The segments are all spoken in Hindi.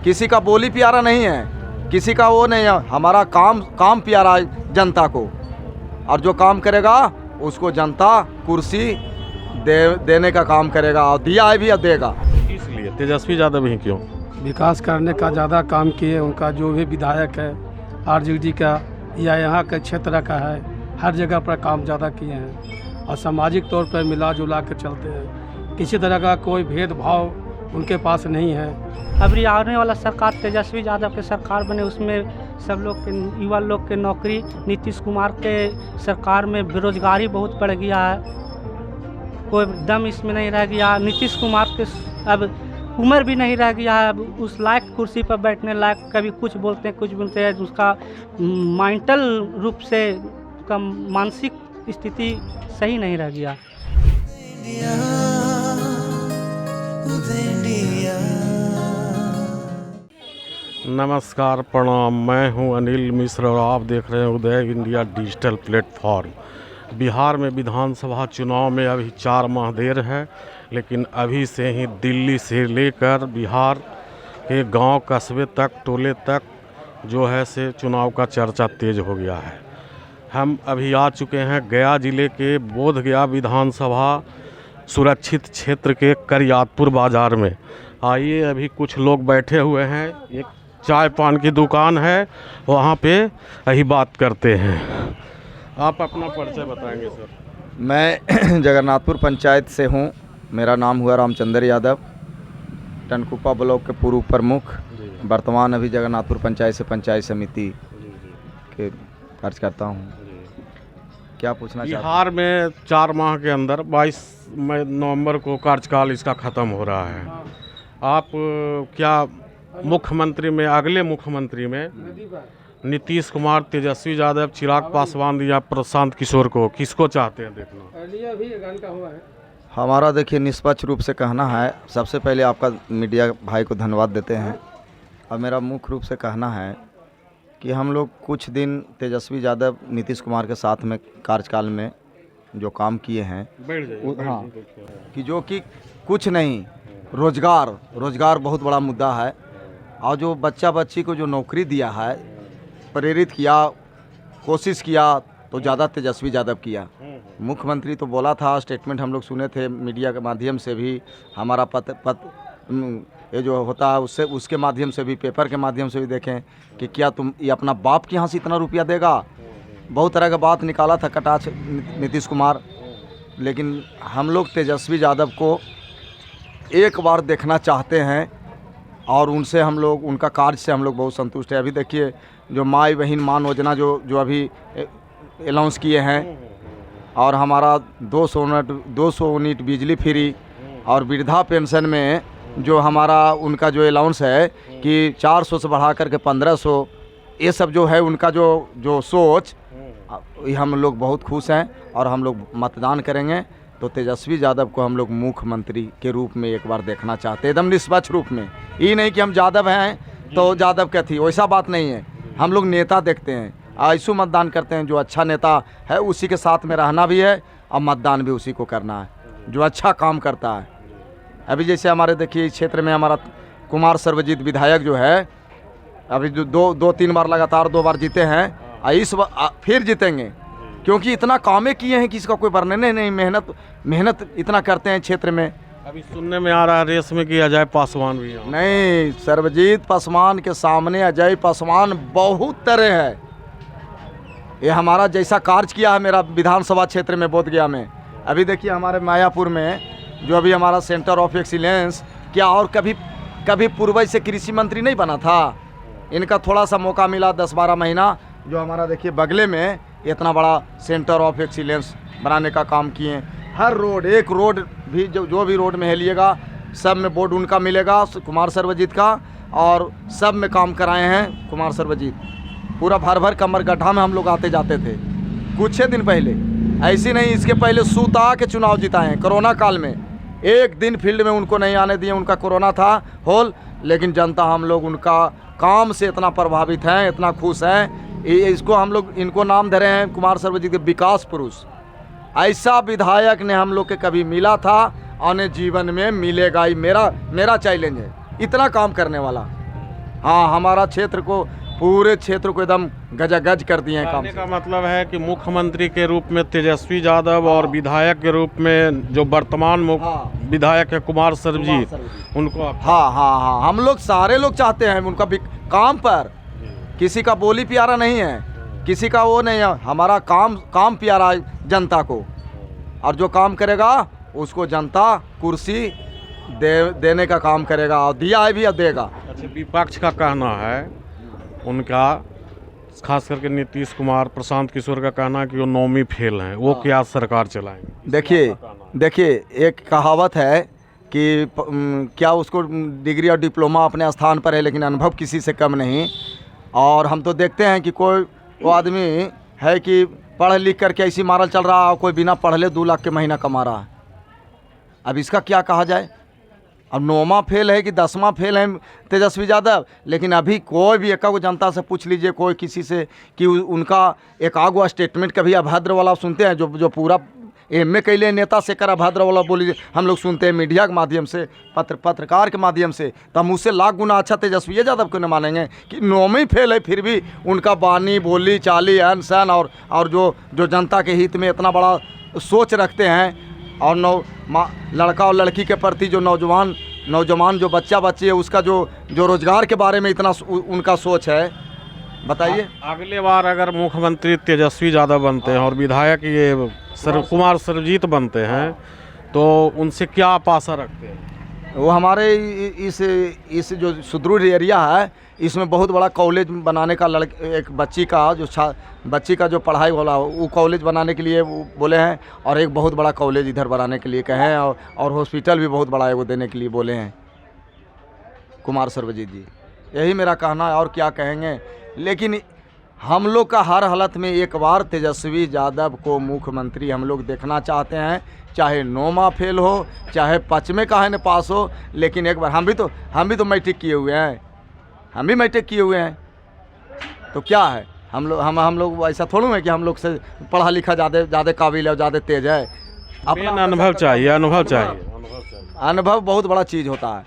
किसी का बोली प्यारा नहीं है, किसी का वो नहीं है। हमारा काम प्यारा है जनता को, और जो काम करेगा उसको जनता कुर्सी देने का काम करेगा, और दिया है भी और देगा। इसलिए तेजस्वी यादव ही क्यों? विकास करने का ज़्यादा काम किए। उनका जो भी विधायक है आरजेडी का या यहाँ के क्षेत्र का है, हर जगह पर काम ज़्यादा किए हैं और सामाजिक तौर पर मिला जुला कर चलते हैं। किसी तरह का कोई भेदभाव उनके पास नहीं है। अभी आने वाला सरकार तेजस्वी यादव के सरकार बने, उसमें सब लोग के युवा लोग के नौकरी, नीतीश कुमार के सरकार में बेरोजगारी बहुत बढ़ गया है, कोई दम इसमें नहीं रह गया। नीतीश कुमार के अब उम्र भी नहीं रह गया है, अब उस लायक कुर्सी पर बैठने लायक। कभी कुछ बोलते हैं कुछ बोलते हैं, उसका मेंटल रूप से उसका मानसिक स्थिति सही नहीं रह गया। नमस्कार, प्रणाम। मैं हूं अनिल मिश्र और आप देख रहे हैं उदय इंडिया डिजिटल प्लेटफॉर्म। बिहार में विधानसभा चुनाव में अभी 4 माह देर है, लेकिन अभी से ही दिल्ली से लेकर बिहार के गांव कस्बे तक, टोले तक जो है से चुनाव का चर्चा तेज हो गया है। हम अभी आ चुके हैं गया ज़िले के बोधगया विधानसभा सुरक्षित क्षेत्र के करियातपुर बाज़ार में। आइए, अभी कुछ लोग बैठे हुए हैं, एक चाय पान की दुकान है, वहाँ पे यही बात करते हैं। आप अपना परिचय बताएंगे सर? मैं जगन्नाथपुर पंचायत से हूँ। मेरा नाम हुआ रामचंद्र यादव, टनकुप्पा ब्लॉक के पूर्व प्रमुख। वर्तमान अभी जगन्नाथपुर पंचायत से पंचायत समिति के कार्य करता हूँ। क्या पूछना चाहते हैं? बिहार में 4 माह के अंदर 22 नवंबर को कार्यकाल इसका ख़त्म हो रहा है। आप क्या मुख्यमंत्री में, अगले मुख्यमंत्री में नीतीश कुमार, तेजस्वी यादव, चिराग पासवान या प्रशांत किशोर को, किसको चाहते हैं देखना? हमारा देखिए निष्पक्ष रूप से कहना है, सबसे पहले आपका मीडिया भाई को धन्यवाद देते हैं, और मेरा मुख्य रूप से कहना है कि हम लोग कुछ दिन तेजस्वी यादव नीतीश कुमार के साथ में कार्यकाल में जो काम किए हैं, हाँ, कि जो कि कुछ नहीं, रोजगार बहुत बड़ा मुद्दा है। और जो बच्ची को जो नौकरी दिया है, प्रेरित किया, कोशिश किया, तो ज़्यादा तेजस्वी यादव किया। मुख्यमंत्री तो बोला था, स्टेटमेंट हम लोग सुने थे मीडिया के माध्यम से भी, हमारा ये जो होता है उससे, उसके माध्यम से भी, पेपर के माध्यम से भी देखें कि क्या तुम ये अपना बाप के यहाँ से इतना रुपया देगा। बहुत तरह का बात निकाला था कटाक्ष नीतीश कुमार, लेकिन हम लोग तेजस्वी यादव को एक बार देखना चाहते हैं, और उनसे हम लोग, उनका कार्य से हम लोग बहुत संतुष्ट हैं। अभी देखिए जो माई बहन मान योजना जो अभी अनाउंस किए हैं, और हमारा 200 यूनिट बिजली फ्री, और वृद्धा पेंशन में जो हमारा उनका जो अलाउंस है कि 400 से बढ़ा करके 1500, ये सब जो है उनका जो सोच, हम लोग बहुत खुश हैं। और हम लोग मतदान करेंगे तो तेजस्वी यादव को हम लोग मुख्यमंत्री के रूप में एक बार देखना चाहते हैं, एकदम निष्पक्ष रूप में। ये नहीं कि हम यादव हैं तो यादव क्या थी, वैसा बात नहीं है। हम लोग नेता देखते हैं, ऐसू मतदान करते हैं, जो अच्छा नेता है उसी के साथ में रहना भी है, और मतदान भी उसी को करना है जो अच्छा काम करता है। अभी जैसे हमारे देखिए इस क्षेत्र में हमारा कुमार सर्वजीत विधायक जो है, अभी जो 2-3 बार लगातार 2 बार जीते हैं, इस बार फिर जीतेंगे, क्योंकि इतना कामें किए हैं कि इसका कोई वर्णन नहीं। मेहनत इतना करते हैं क्षेत्र में। अभी सुनने में आ रहा है रेस में कि अजय पासवान भी है। नहीं, सर्वजीत पासवान के सामने अजय पासवान बहुत तरह है। ये हमारा जैसा कार्य किया है मेरा विधानसभा क्षेत्र में बोधगया में, अभी देखिए हमारे मायापुर में जो अभी हमारा सेंटर ऑफ एक्सीलेंस, क्या और कभी पूर्व से कृषि मंत्री नहीं बना था? इनका थोड़ा सा मौका मिला 10-12 महीना, जो हमारा देखिए बगले में इतना बड़ा सेंटर ऑफ एक्सीलेंस बनाने का काम किए। हर रोड, एक रोड भी जो भी रोड में हेलिएगा, सब में बोर्ड उनका मिलेगा, कुमार सर्वजीत का, और सब में काम कराए हैं कुमार सर्वजीत। पूरा भर कमर गड्ढा में हम लोग आते जाते थे कुछ दिन पहले, ऐसी नहीं, इसके पहले सूता के चुनाव जिताए हैं। कोरोना काल में एक दिन फील्ड में उनको नहीं आने दिए, उनका कोरोना था होल, लेकिन जनता, हम लोग उनका काम से इतना प्रभावित हैं, इतना खुश हैं। इसको हम लोग, इनको नाम दे रहे हैं कुमार सर्वजीत के विकास पुरुष। ऐसा विधायक ने हम लोग के कभी मिला था, आने जीवन में मिलेगा ही। मेरा चैलेंज है, इतना काम करने वाला। हाँ, हमारा क्षेत्र को, पूरे क्षेत्र को एकदम गजागज कर दिए हैं काम कहने से। का मतलब है कि मुख्यमंत्री के रूप में तेजस्वी यादव और विधायक के रूप में जो वर्तमान हाँ। विधायक है कुमार सर्वजीत, उनको हाँ हाँ हाँ, हम लोग सारे लोग चाहते हैं उनका काम पर, किसी का बोली प्यारा नहीं है, किसी का वो नहीं है, हमारा काम प्यारा है जनता को, और जो काम करेगा उसको जनता कुर्सी देने का काम करेगा, और दिया है भी और देगा। अच्छा, विपक्ष का कहना है, उनका खास करके नीतीश कुमार, प्रशांत किशोर का कहना है कि वो नौवीं फेल हैं, वो क्या सरकार चलाएंगे? देखिए एक कहावत है कि क्या उसको डिग्री और डिप्लोमा अपने स्थान पर है, लेकिन अनुभव किसी से कम नहीं। और हम तो देखते हैं कि कोई वो आदमी है कि पढ़ लिख करके ऐसी मारल चल रहा है, कोई बिना पढ़ले 2 लाख के महीना कमा रहा है। अब इसका क्या कहा जाए? अब 9वां फेल है कि 10वां फेल है तेजस्वी यादव, लेकिन अभी कोई भी एकागो जनता से पूछ लीजिए, कोई किसी से, कि उनका एकागो स्टेटमेंट कभी अभद्र वाला सुनते हैं? जो पूरा एमए कैले नेता से कर अभद्र वाला बोली हम लोग सुनते हैं मीडिया के माध्यम से, पत्रकार के माध्यम से, तो हम उससे लाख गुना अच्छा तेजस्वी यादव को नहीं मानेंगे कि 9वीं फेल है, फिर भी उनका बानी बोली चाली अन सन और जो जनता के हित में इतना बड़ा सोच रखते हैं, और लड़का और लड़की के प्रति जो नौजवान जो बच्ची है उसका जो रोजगार के बारे में इतना उनका सोच है, बताइए। अगले बार अगर मुख्यमंत्री तेजस्वी यादव बनते हैं और विधायक ये कुमार सर्वजीत बनते हैं, तो उनसे क्या आप आशा रखते हैं? वो हमारे इस जो सुदूर एरिया है, इसमें बहुत बड़ा कॉलेज बनाने का एक बच्ची का जो पढ़ाई वाला वो कॉलेज बनाने के लिए वो बोले हैं, और एक बहुत बड़ा कॉलेज इधर बनाने के लिए कहे हैं, और हॉस्पिटल भी बहुत बड़ा है वो देने के लिए बोले हैं कुमार सर्वजीत जी। यही मेरा कहना है, और क्या कहेंगे। लेकिन हम लोग का हर हालत में एक बार तेजस्वी यादव को मुख्यमंत्री हम लोग देखना चाहते हैं, चाहे 9वां फेल हो, चाहे 5वें का है न पास हो, लेकिन एक बार हम भी तो मैट्रिक किए हुए हैं, हम भी मैट्रिक किए हुए हैं, तो क्या है, हम लोग ऐसा थोड़ा है कि हम लोग से पढ़ा लिखा ज़्यादा काबिल है, ज़्यादा तेज है। अपना अनुभव चाहिए। अनुभव बहुत बड़ा चीज़ होता है,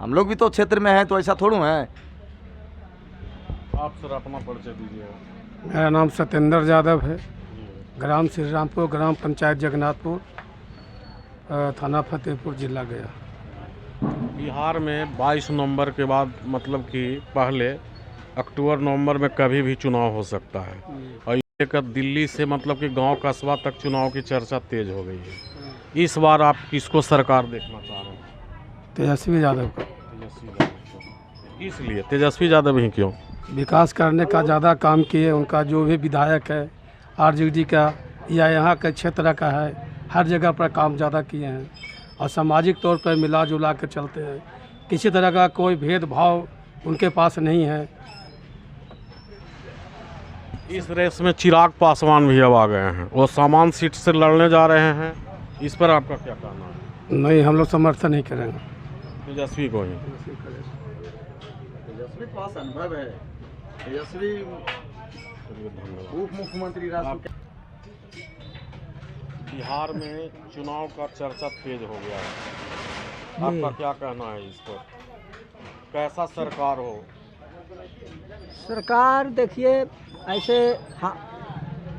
हम लोग भी तो क्षेत्र में हैं, तो ऐसा थोड़ा है। आप सर अपना परिचय दीजिए। मेरा नाम सत्येंद्र यादव है, ग्राम श्री रामपुर, ग्राम पंचायत जगन्नाथपुर, थाना फतेहपुर, जिला गया। बिहार में 22 नवंबर के बाद, मतलब कि पहले अक्टूबर नवंबर में कभी भी चुनाव हो सकता है, और ये कर दिल्ली से मतलब कि गांव कस्बा तक चुनाव की चर्चा तेज हो गई है। इस बार आप किसको सरकार देखना चाह रहे हैं? तेजस्वी यादव को। इसलिए तेजस्वी यादव ही क्यों? विकास करने का ज़्यादा काम किए, उनका जो भी विधायक है आरजेडी का या यहाँ के क्षेत्र का है, हर जगह पर काम ज़्यादा किए हैं, और सामाजिक तौर पर मिला जुला कर चलते हैं, किसी तरह का कोई भेदभाव उनके पास नहीं है। इस रेस में चिराग पासवान भी अब आ गए हैं, वो सामान सीट से लड़ने जा रहे हैं, इस पर आपका क्या कहना है? नहीं, हम लोग समर्थन नहीं करेंगे, तेजस्वी को ही। तेजस्वी के पास अनुभव है, तेजस्वी उप मुख्यमंत्री बिहार में चुनाव का चर्चा तेज हो गया है, आपका क्या कहना है इस पर? कैसा सरकार हो? सरकार देखिए ऐसे, हाँ,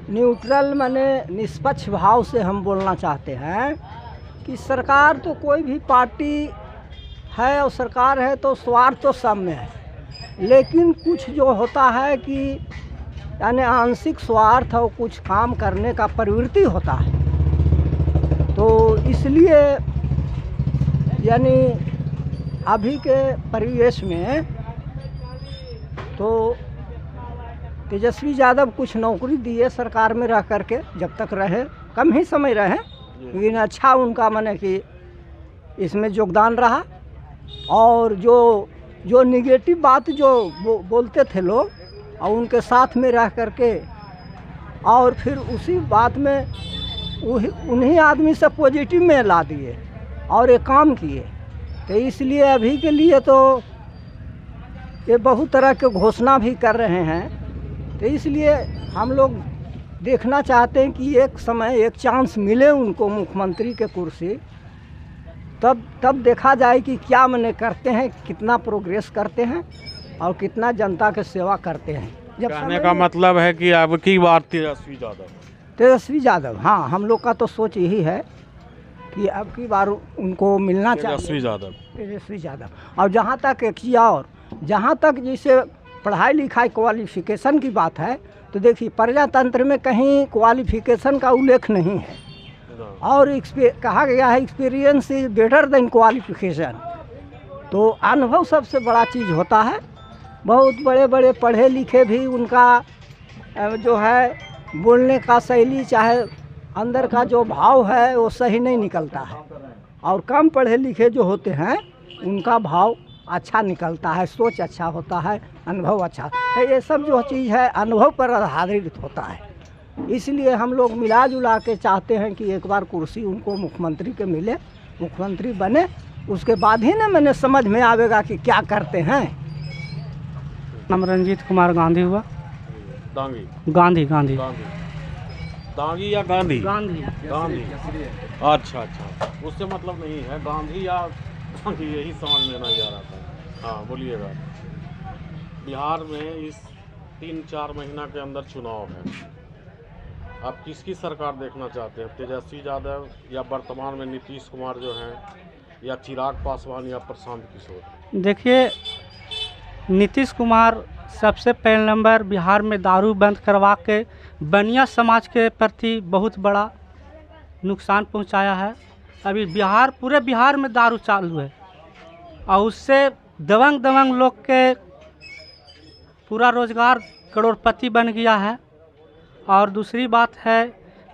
न्यूट्रल माने निष्पक्ष भाव से हम बोलना चाहते हैं कि सरकार तो कोई भी पार्टी है और सरकार है तो स्वार्थ तो सब में है, लेकिन कुछ जो होता है कि यानी आंशिक स्वार्थ और कुछ काम करने का प्रवृत्ति होता है, तो इसलिए यानी अभी के परिवेश में तो तेजस्वी यादव कुछ नौकरी दिए सरकार में रह करके, जब तक रहे, कम ही समय रहे, लेकिन अच्छा उनका माने कि इसमें योगदान रहा। और जो निगेटिव बात जो बोलते थे लोग, और उनके साथ में रह करके, और फिर उसी बात में उन्हीं आदमी से पॉजिटिव में ला दिए और ये काम किए। तो इसलिए अभी के लिए तो ये बहुत तरह के घोषणा भी कर रहे हैं, तो इसलिए हम लोग देखना चाहते हैं कि एक समय एक चांस मिले उनको मुख्यमंत्री के कुर्सी, तब देखा जाए कि क्या मने करते हैं, कितना प्रोग्रेस करते हैं और कितना जनता के सेवा करते हैं। जब कहने का मतलब है कि अब की बार तेजस्वी यादव, हाँ, हम लोग का तो सोच यही है कि अब की बार उनको मिलना चाहिए तेजस्वी यादव। और जहाँ तक एक चीज़ और, जहाँ तक जैसे पढ़ाई लिखाई क्वालिफिकेशन की बात है, तो देखिए प्रजातंत्र में कहीं क्वालिफिकेशन का उल्लेख नहीं है, और कहा गया है experience is better than qualification. तो अनुभव सबसे बड़ा चीज़ होता है। बहुत बड़े बड़े पढ़े लिखे भी उनका जो है बोलने का शैली, चाहे अंदर का जो भाव है वो सही नहीं निकलता है, और कम पढ़े लिखे जो होते हैं उनका भाव अच्छा निकलता है, सोच अच्छा होता है, अनुभव अच्छा। तो ये सब जो चीज़ है अनुभव पर आधारित होता है। इसलिए हम लोग मिला जुला के चाहते हैं कि एक बार कुर्सी उनको मुख्यमंत्री के मिले, मुख्यमंत्री बने, उसके बाद ही ना मैंने समझ में आवेगा कि क्या करते हैं। नाम रंजीत कुमार गांधी हुआ। गांधी या गांधी? गांधी। अच्छा, उससे मतलब नहीं है, गांधी या गांधी, यही समझ में नहीं आ रहा था। हाँ, बोलिएगा। बिहार में इस 3-4 महीना के अंदर चुनाव है, आप किसकी सरकार देखना चाहते हैं? तेजस्वी यादव या वर्तमान में नीतीश कुमार जो हैं, या चिराग पासवान या प्रशांत किशोर? देखिए, नीतीश कुमार सबसे पहले नंबर बिहार में दारू बंद करवा के बनिया समाज के प्रति बहुत बड़ा नुकसान पहुंचाया है। अभी पूरे बिहार में दारू चालू है, और उससे दबंग लोग के पूरा रोजगार करोड़पति बन गया है। और दूसरी बात है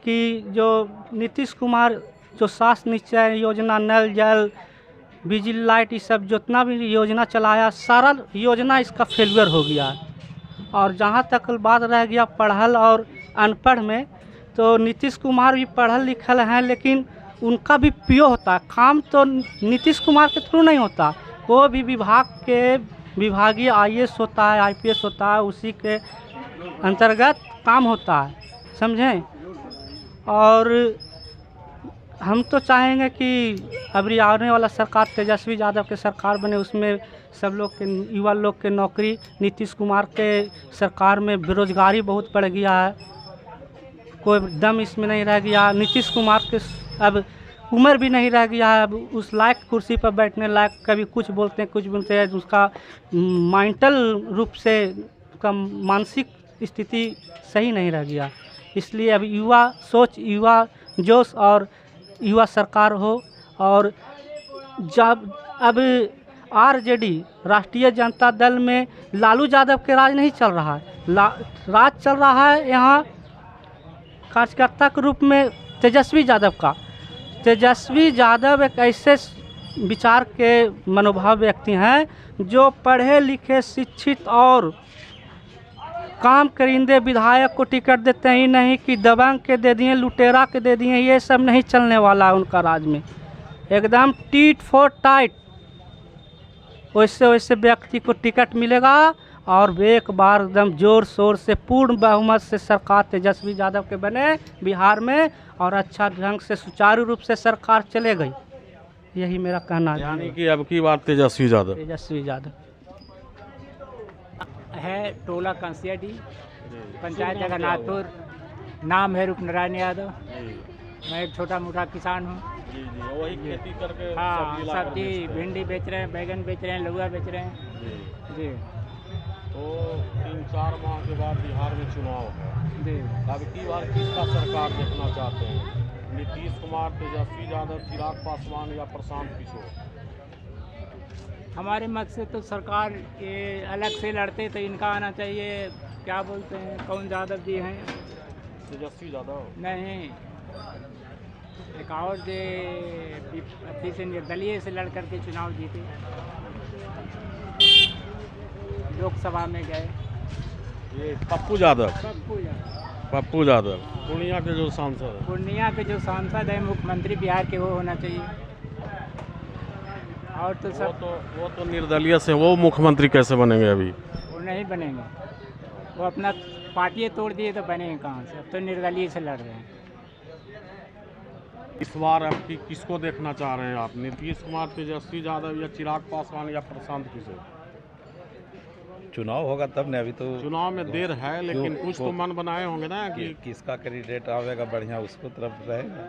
कि जो नीतीश कुमार जो स्वास्थ्य निश्चय योजना, नल जल, बिजली लाइट, ये सब जितना भी योजना चलाया, सारा योजना इसका फेलियर हो गया है। और जहाँ तक बात रह गया पढ़ल और अनपढ़ में, तो नीतीश कुमार भी पढ़ल लिखल हैं, लेकिन उनका भी पीओ होता है काम, तो नीतीश कुमार के थ्रू नहीं होता। वो भी विभाग के विभागीय IAS होता है, IPS होता है, उसी के अंतर्गत काम होता है, समझें। और हम तो चाहेंगे कि अभी आने वाला सरकार तेजस्वी यादव के सरकार बने, उसमें सब लोग के, युवा लोग के नौकरी। नीतीश कुमार के सरकार में बेरोजगारी बहुत बढ़ गया है, कोई दम इसमें नहीं रह गया। नीतीश कुमार के अब उम्र भी नहीं रह गया है, अब उस लायक कुर्सी पर बैठने लायक, कभी कुछ बोलते हैं, उसका मेंटल रूप से उसका मानसिक स्थिति सही नहीं रह गया। इसलिए अब युवा सोच, युवा जोश और युवा सरकार हो। और जब अब RJD राष्ट्रीय जनता दल में लालू यादव के राज नहीं चल रहा है, राज चल रहा है यहाँ कार्यकर्ता के रूप में तेजस्वी यादव का। तेजस्वी यादव एक ऐसे विचार के मनोभाव व्यक्ति हैं जो पढ़े लिखे, शिक्षित और काम करिंदे विधायक को टिकट देते ही नहीं कि दबंग के दे दिए, लुटेरा के दे दिए, ये सब नहीं चलने वाला है उनका राज में। एकदम टीट फॉर टाइट वैसे व्यक्ति को टिकट मिलेगा, और एक बार एकदम जोर शोर से पूर्ण बहुमत से सरकार तेजस्वी यादव के बने बिहार में, और अच्छा ढंग से सुचारू रूप से सरकार चले गई। यही मेरा कहना है। यानी कि अब की बात तेजस्वी यादव है। टोला कंसियाडी, पंचायत जगन्नाथपुर, नाम है रूपनारायण यादव। मैं एक छोटा मोटा किसान हूँ। वही खेती करके हाँ, सब्जी, भिंडी बेच रहे हैं, बैगन बेच रहे हैं, लौका बेच रहे हैं जी। तो 3-4 माह के बाद बिहार में चुनाव है जी। अब की बार किसका सरकार देखना चाहते हैं? नीतीश कुमार, तेजस्वी यादव, चिराग पासवान या प्रशांत किशोर? हमारे मत से तो सरकार ये अलग से लड़ते तो इनका आना चाहिए, क्या बोलते हैं, कौन यादव जी हैं? तेजस्वी यादव नहीं, एक और जो अति से निर्दलीय से लड़ करके चुनाव जीते, लोकसभा में गए। ये पप्पू यादव पूर्णिया के जो सांसद है। पूर्णिया के जो सांसद है, मुख्यमंत्री बिहार के, वो होना चाहिए। और तो सब वो तो निर्दलीय से, वो मुख्यमंत्री कैसे बनेंगे? अभी वो नहीं बनेंगे, वो अपना पार्टी तोड़ दिए तो बनेंगे कहाँ से? अब तो निर्दलीय से लड़ रहे हैं। इस बार आपकी किसको देखना चाह रहे हैं आप, नीतीश कुमार, तेजस्वी यादव या चिराग पासवान या प्रशांत किशोर? चुनाव होगा तब ने, अभी तो चुनाव में देर है लेकिन कुछ तो मन बनाए होंगे ना कि किसका कैंडिडेट आवेगा बढ़िया उसको तरफ रहेगा।